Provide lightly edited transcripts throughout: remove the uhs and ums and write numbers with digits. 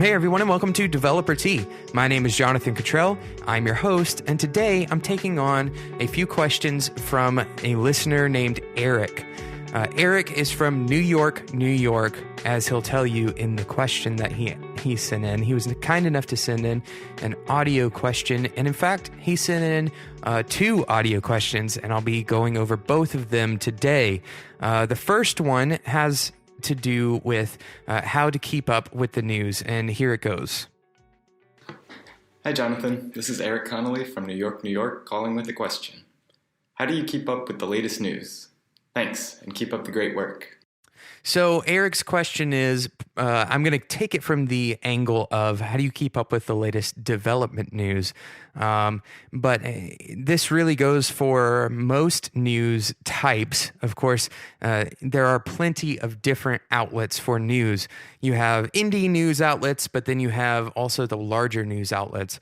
Hey everyone, and welcome to Developer Tea. My name is Jonathan Cottrell. I'm your host, and today I'm taking on a few questions from a listener named Eric. Eric is from New York, New York, as he'll tell you in the question that he sent in. He was kind enough to send in an audio question, and in fact, he sent in 2 audio questions, and I'll be going over both of them today. The first one has to do with how to keep up with the news, and here it goes. Hi Jonathan, this is Eric Connolly from New York, New York, calling with a question. How do you keep up with the latest news? Thanks, and keep up the great work. So Eric's question is, I'm going to take it from the angle of how do you keep up with the latest development news? But this really goes for most news types. Of course, there are plenty of different outlets for news. You have indie news outlets, but then you have also the larger news outlets.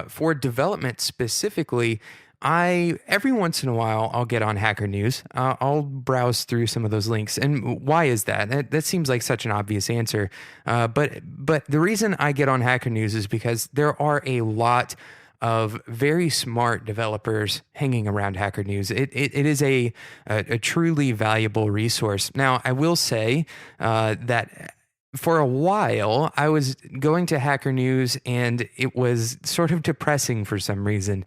For development specifically, every once in a while, I'll get on Hacker News. I'll browse through some of those links. And why is that? That seems like such an obvious answer. But the reason I get on Hacker News is because there are a lot of very smart developers hanging around Hacker News. It is a truly valuable resource. Now, I will say that for a while, I was going to Hacker News and it was sort of depressing for some reason.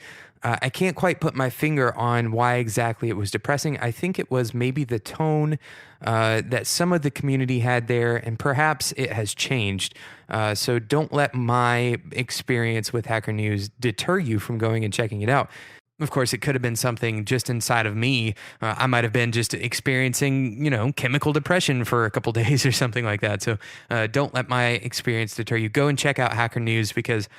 I can't quite put my finger on why exactly it was depressing. I think it was maybe the tone that some of the community had there, and perhaps it has changed. So don't let my experience with Hacker News deter you from going and checking it out. Of course, it could have been something just inside of me. I might have been just experiencing, chemical depression for a couple days or something like that. So don't let my experience deter you. Go and check out Hacker News because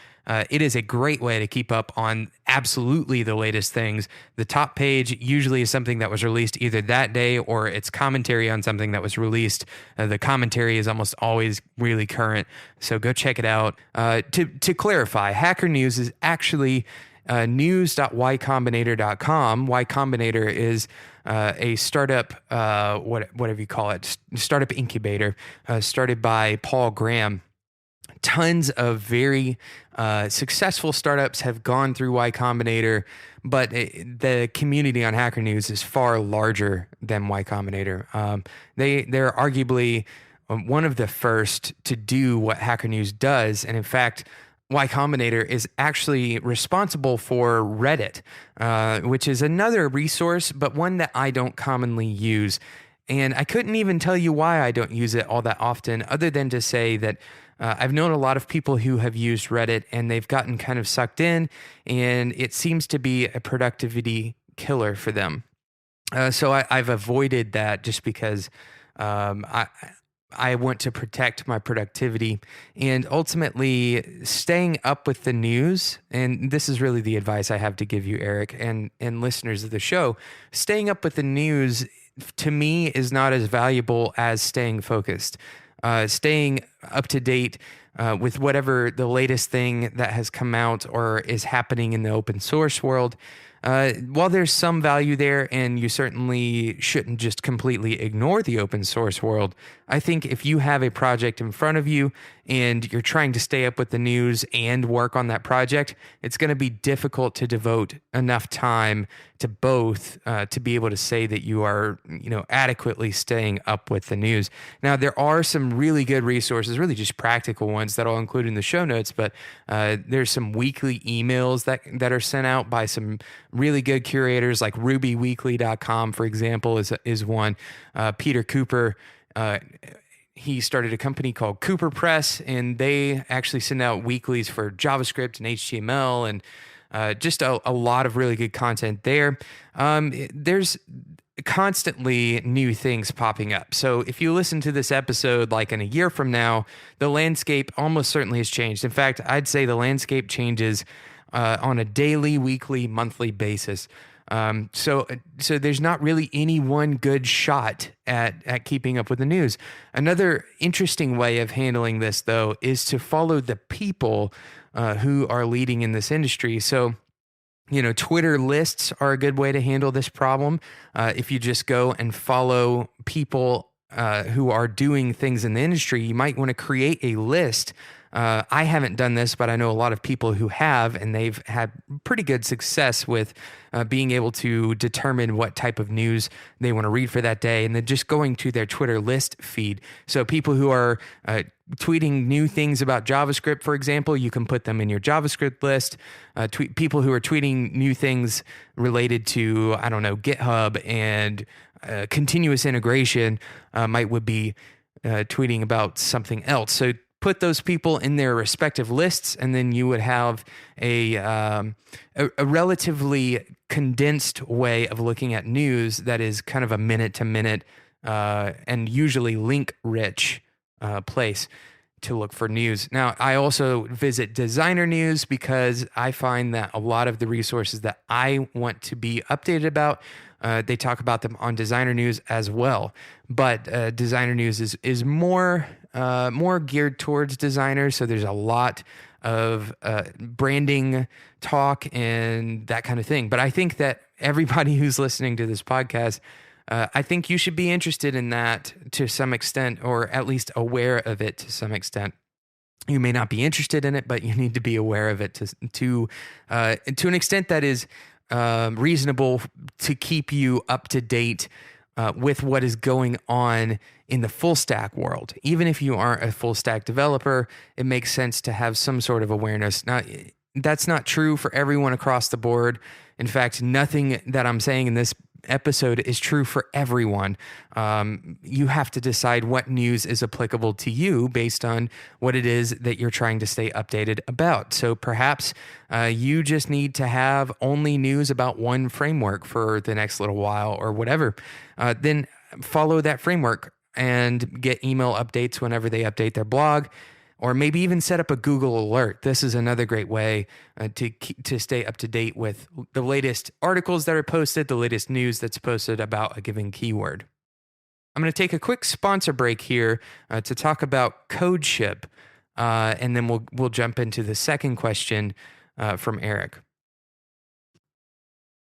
it is a great way to keep up on absolutely the latest things. The top page usually is something that was released either that day or it's commentary on something that was released. The commentary is almost always really current. So go check it out. To clarify, Hacker News is actually news.ycombinator.com. Y Combinator is a startup, whatever you call it, startup incubator started by Paul Graham. Tons of very successful startups have gone through Y Combinator, but the community on Hacker News is far larger than Y Combinator. They're arguably one of the first to do what Hacker News does, and in fact, Y Combinator is actually responsible for Reddit, which is another resource, but one that I don't commonly use. And I couldn't even tell you why I don't use it all that often, other than to say that I've known a lot of people who have used Reddit and they've gotten kind of sucked in, and it seems to be a productivity killer for them. So I've avoided that just because I want to protect my productivity, and ultimately staying up with the news. And this is really the advice I have to give you, Eric, and listeners of the show. Staying up with the news to me is not as valuable as staying focused. Staying up to date with whatever the latest thing that has come out or is happening in the open source world. While there's some value there, and you certainly shouldn't just completely ignore the open source world, I think if you have a project in front of you and you're trying to stay up with the news and work on that project, it's going to be difficult to devote enough time to both to be able to say that you are, adequately staying up with the news. Now, there are some really good resources, really just practical ones that I'll include in the show notes, but there's some weekly emails that are sent out by some really good curators, like rubyweekly.com, for example, is one. Peter Cooper, he started a company called Cooper Press, and they actually send out weeklies for JavaScript and HTML and just a lot of really good content there. There's constantly new things popping up. So if you listen to this episode like in a year from now, the landscape almost certainly has changed. In fact, I'd say the landscape changes on a daily, weekly, monthly basis. So there's not really any one good shot at keeping up with the news. Another interesting way of handling this, though, is to follow the people who are leading in this industry. So, Twitter lists are a good way to handle this problem. If you just go and follow people who are doing things in the industry, you might want to create a list. I haven't done this, but I know a lot of people who have, and they've had pretty good success with being able to determine what type of news they want to read for that day, and then just going to their Twitter list feed. So people who are tweeting new things about JavaScript, for example, you can put them in your JavaScript list. People who are tweeting new things related to, I don't know, GitHub and continuous integration would be tweeting about something else. So put those people in their respective lists, and then you would have a relatively condensed way of looking at news that is kind of a minute to minute and usually link rich place to look for news. Now, I also visit Designer News because I find that a lot of the resources that I want to be updated about, they talk about them on Designer News as well. But Designer News is more geared towards designers, so there's a lot of branding talk and that kind of thing. But I think that everybody who's listening to this podcast, I think you should be interested in that to some extent, or at least aware of it to some extent. You may not be interested in it, but you need to be aware of it to an extent that is reasonable to keep you up to date with what is going on in the full stack world. Even if you aren't a full stack developer, it makes sense to have some sort of awareness. Now, that's not true for everyone across the board. In fact, nothing that I'm saying in this episode is true for everyone. You have to decide what news is applicable to you based on what it is that you're trying to stay updated about. So perhaps you just need to have only news about one framework for the next little while or whatever. Then follow that framework and get email updates whenever they update their blog. Or maybe even set up a Google alert. This is another great way to stay up to date with the latest articles that are posted, the latest news that's posted about a given keyword. I'm going to take a quick sponsor break here to talk about CodeShip, and then we'll jump into the second question from Eric.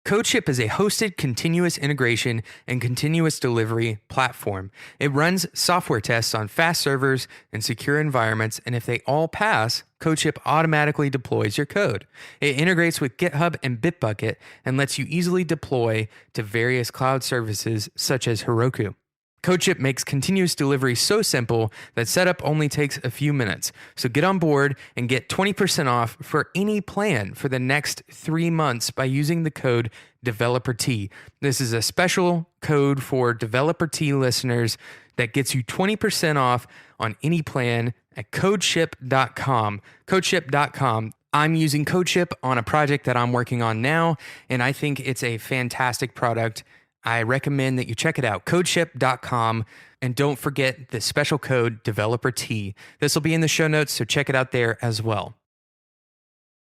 CodeShip is a hosted continuous integration and continuous delivery platform. It runs software tests on fast servers and secure environments, and if they all pass, CodeShip automatically deploys your code. It integrates with GitHub and Bitbucket and lets you easily deploy to various cloud services such as Heroku. CodeShip makes continuous delivery so simple that setup only takes a few minutes. So get on board and get 20% off for any plan for the next 3 months by using the code DeveloperT. This is a special code for DeveloperT listeners that gets you 20% off on any plan at codeship.com. Codeship.com. I'm using CodeShip on a project that I'm working on now, and I think it's a fantastic product. I recommend that you check it out, codeship.com, and don't forget the special code DeveloperT. This will be in the show notes, so check it out there as well.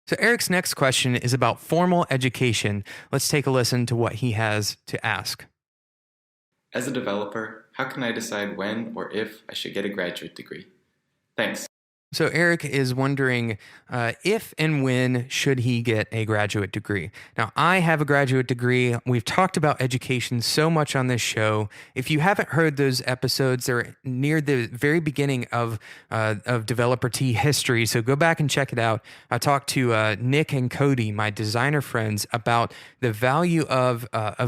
So Eric's next question is about formal education. Let's take a listen to what he has to ask. As a developer, how can I decide when or if I should get a graduate degree? Thanks. So Eric is wondering if and when should he get a graduate degree. Now, I have a graduate degree. We've talked about education so much on this show. If you haven't heard those episodes, they're near the very beginning of DeveloperT history. So go back and check it out. I talked to Nick and Cody, my designer friends, about the value of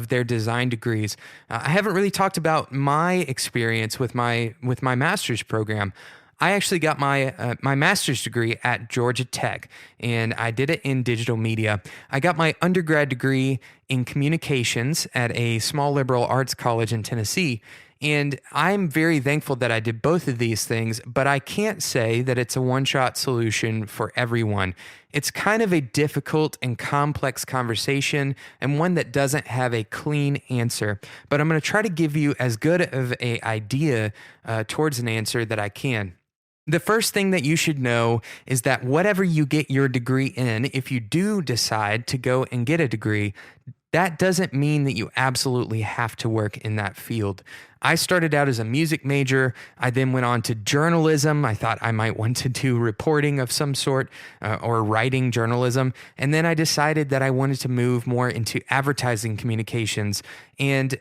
their design degrees. I haven't really talked about my experience with my master's program. I actually got my master's degree at Georgia Tech, and I did it in digital media. I got my undergrad degree in communications at a small liberal arts college in Tennessee, and I'm very thankful that I did both of these things, but I can't say that it's a one-shot solution for everyone. It's kind of a difficult and complex conversation, and one that doesn't have a clean answer. But I'm going to try to give you as good of an idea towards an answer that I can. The first thing that you should know is that whatever you get your degree in, if you do decide to go and get a degree, that doesn't mean that you absolutely have to work in that field. I started out as a music major. I then went on to journalism. I thought I might want to do reporting of some sort or writing journalism. And then I decided that I wanted to move more into advertising communications. And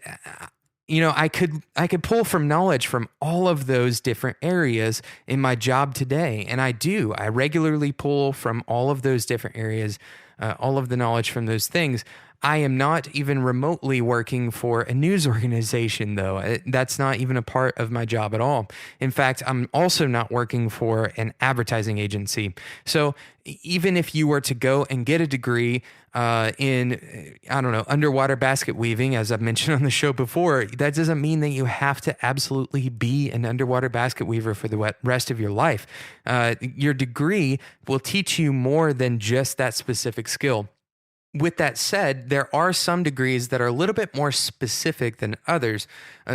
I could pull from knowledge from all of those different areas in my job today, and I do. I regularly pull from all of those different areas, all of the knowledge from those things. I am not even remotely working for a news organization, though. That's not even a part of my job at all. In fact, I'm also not working for an advertising agency. So even if you were to go and get a degree in, I don't know, underwater basket weaving, as I've mentioned on the show before, that doesn't mean that you have to absolutely be an underwater basket weaver for the rest of your life. Your degree will teach you more than just that specific skill. With that said, there are some degrees that are a little bit more specific than others.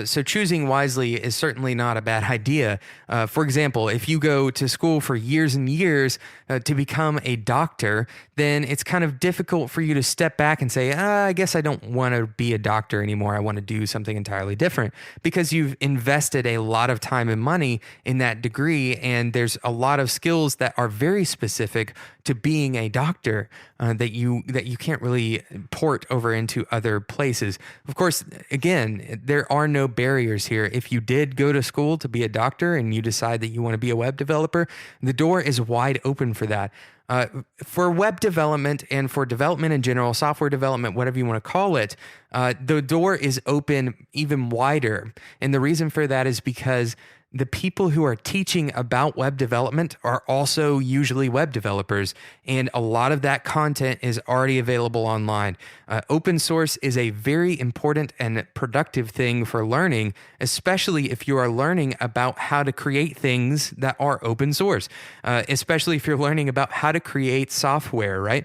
So choosing wisely is certainly not a bad idea. For example, if you go to school for years and years to become a doctor, then it's kind of difficult for you to step back and say, I guess I don't want to be a doctor anymore. I want to do something entirely different, because you've invested a lot of time and money in that degree. And there's a lot of skills that are very specific to being a doctor that you can't really port over into other places. Of course, again, there are no barriers here. If you did go to school to be a doctor and you decide that you want to be a web developer, the door is wide open for that. For web development and for development in general, software development, whatever you want to call it, the door is open even wider. And the reason for that is because the people who are teaching about web development are also usually web developers, and a lot of that content is already available online. Open source is a very important and productive thing for learning, especially if you are learning about how to create things that are open source, especially if you're learning about how to create software, right?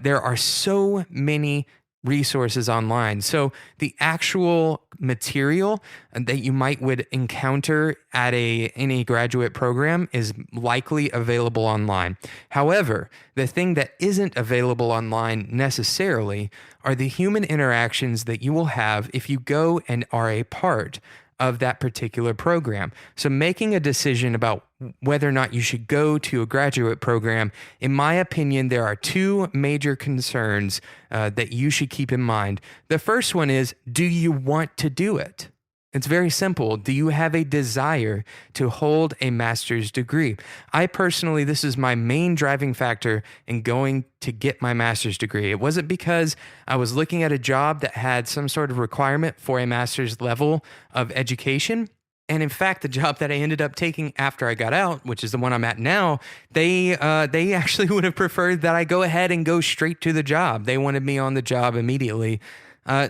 There are so many resources online. So the actual material that you would encounter at any graduate program is likely available online. However, the thing that isn't available online necessarily are the human interactions that you will have if you go and are a part of that particular program. So making a decision about whether or not you should go to a graduate program, in my opinion, there are two major concerns that you should keep in mind. The first one is, do you want to do it? It's very simple. Do you have a desire to hold a master's degree? I personally, this is my main driving factor in going to get my master's degree. It wasn't because I was looking at a job that had some sort of requirement for a master's level of education. And in fact, the job that I ended up taking after I got out, which is the one I'm at now, they actually would have preferred that I go ahead and go straight to the job. They wanted me on the job immediately.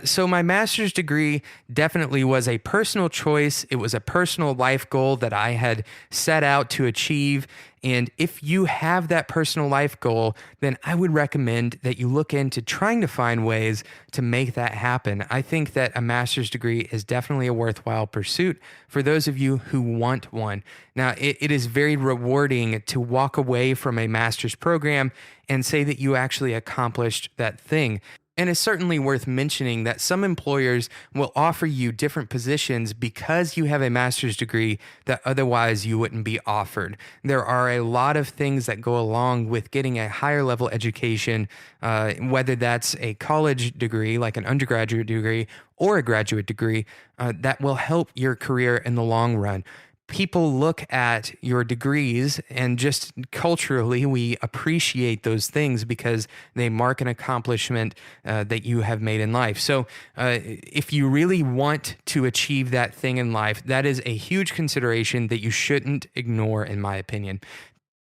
So my master's degree definitely was a personal choice. It was a personal life goal that I had set out to achieve. And if you have that personal life goal, then I would recommend that you look into trying to find ways to make that happen. I think that a master's degree is definitely a worthwhile pursuit for those of you who want one. Now, it is very rewarding to walk away from a master's program and say that you actually accomplished that thing. And it's certainly worth mentioning that some employers will offer you different positions because you have a master's degree that otherwise you wouldn't be offered. There are a lot of things that go along with getting a higher level education, whether that's a college degree, like an undergraduate degree, or a graduate degree, that will help your career in the long run. People look at your degrees, and just culturally, we appreciate those things because they mark an accomplishment that you have made in life. So if you really want to achieve that thing in life, that is a huge consideration that you shouldn't ignore, in my opinion.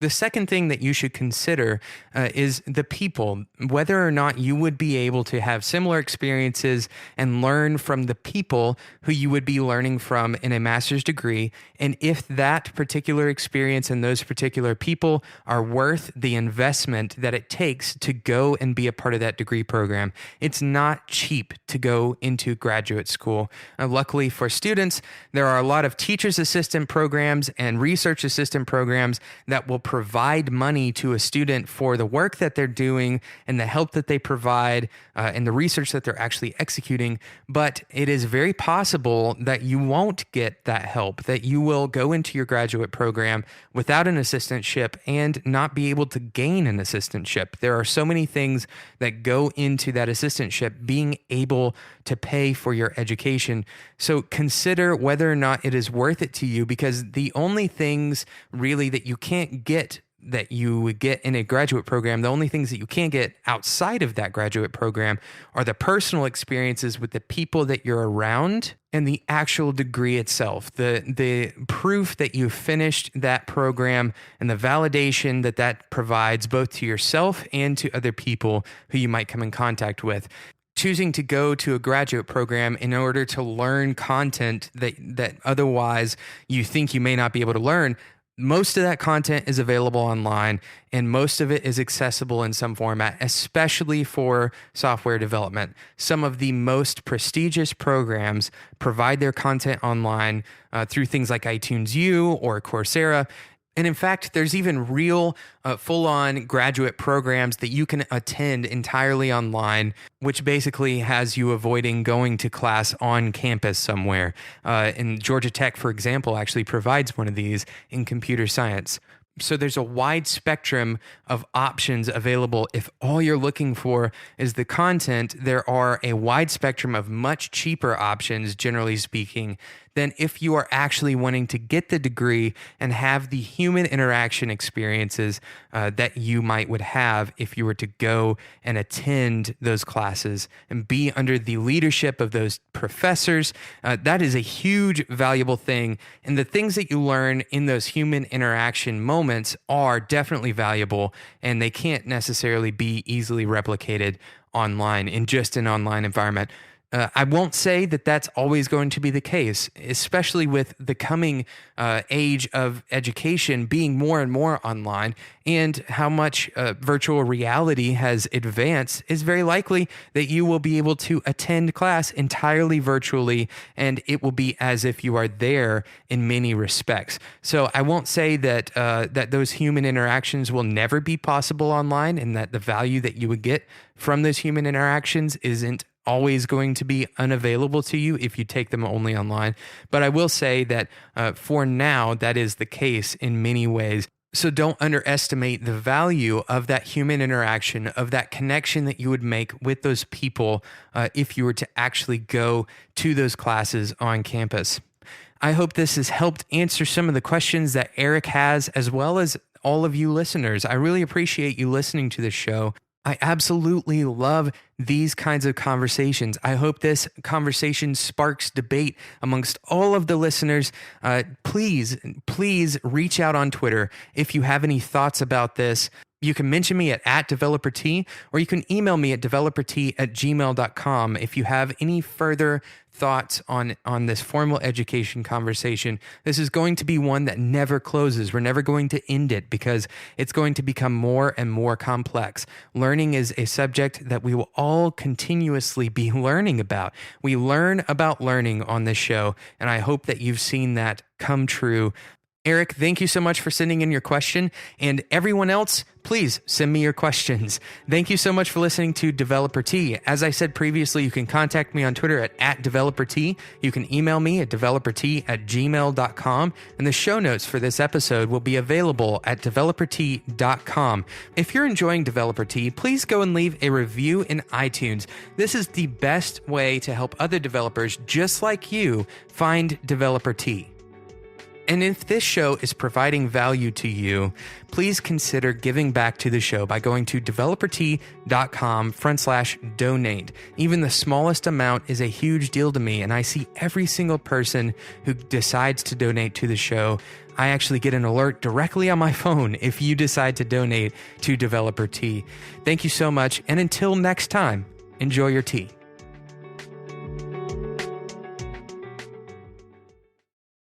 The second thing that you should consider is the people, whether or not you would be able to have similar experiences and learn from the people who you would be learning from in a master's degree, and if that particular experience and those particular people are worth the investment that it takes to go and be a part of that degree program. It's not cheap to go into graduate school. Luckily for students, there are a lot of teacher's assistant programs and research assistant programs that will provide money to a student for the work that they're doing and the help that they provide and the research that they're actually executing. But it is very possible that you won't get that help, that you will go into your graduate program without an assistantship and not be able to gain an assistantship. There are so many things that go into that assistantship, being able to pay for your education. So consider whether or not it is worth it to you, because the only things really that you can't get that you would get in a graduate program, the only things that you can't get outside of that graduate program are the personal experiences with the people that you're around and the actual degree itself, the proof that you finished that program and the validation that that provides both to yourself and to other people who you might come in contact with. Choosing to go to a graduate program in order to learn content that otherwise you think you may not be able to learn, most of that content is available online, and most of it is accessible in some format, especially for software development. Some of the most prestigious programs provide their content online through things like iTunes U or Coursera. And in fact, there's even real full-on graduate programs that you can attend entirely online, which basically has you avoiding going to class on campus somewhere. And Georgia Tech, for example, actually provides one of these in computer science. So there's a wide spectrum of options available. If all you're looking for is the content, there are a wide spectrum of much cheaper options, generally speaking, than if you are actually wanting to get the degree and have the human interaction experiences that you would have if you were to go and attend those classes and be under the leadership of those professors. That is a huge, valuable thing. And the things that you learn in those human interaction moments are definitely valuable, and they can't necessarily be easily replicated online in just an online environment. I won't say that that's always going to be the case, especially with the coming age of education being more and more online, and how much virtual reality has advanced. Is very likely that you will be able to attend class entirely virtually, and it will be as if you are there in many respects. So I won't say that that those human interactions will never be possible online, and that the value that you would get from those human interactions isn't always going to be unavailable to you if you take them only online. But I will say that for now, that is the case in many ways. So don't underestimate the value of that human interaction, of that connection that you would make with those people if you were to actually go to those classes on campus. I hope this has helped answer some of the questions that Eric has, as well as all of you listeners. I really appreciate you listening to this show. I absolutely love these kinds of conversations. I hope this conversation sparks debate amongst all of the listeners. Please reach out on Twitter if you have any thoughts about this. You can mention me at @developerT, or you can email me at developerT@gmail.com if you have any further thoughts on this formal education conversation. This is going to be one that never closes. We're never going to end it, because it's going to become more and more complex. Learning is a subject that we will all continuously be learning about. We learn about learning on this show, and I hope that you've seen that come true. Eric, thank you so much for sending in your question. And everyone else, please send me your questions. Thank you so much for listening to Developer T. As I said previously, you can contact me on Twitter at @DeveloperT. You can email me at developerT@gmail.com. And the show notes for this episode will be available at developerT.com. If you're enjoying Developer T, please go and leave a review in iTunes. This is the best way to help other developers just like you find Developer T. And if this show is providing value to you, please consider giving back to the show by going to developerT.com/donate. Even the smallest amount is a huge deal to me, and I see every single person who decides to donate to the show. I actually get an alert directly on my phone if you decide to donate to Developer T. Thank you so much, and until next time, enjoy your tea.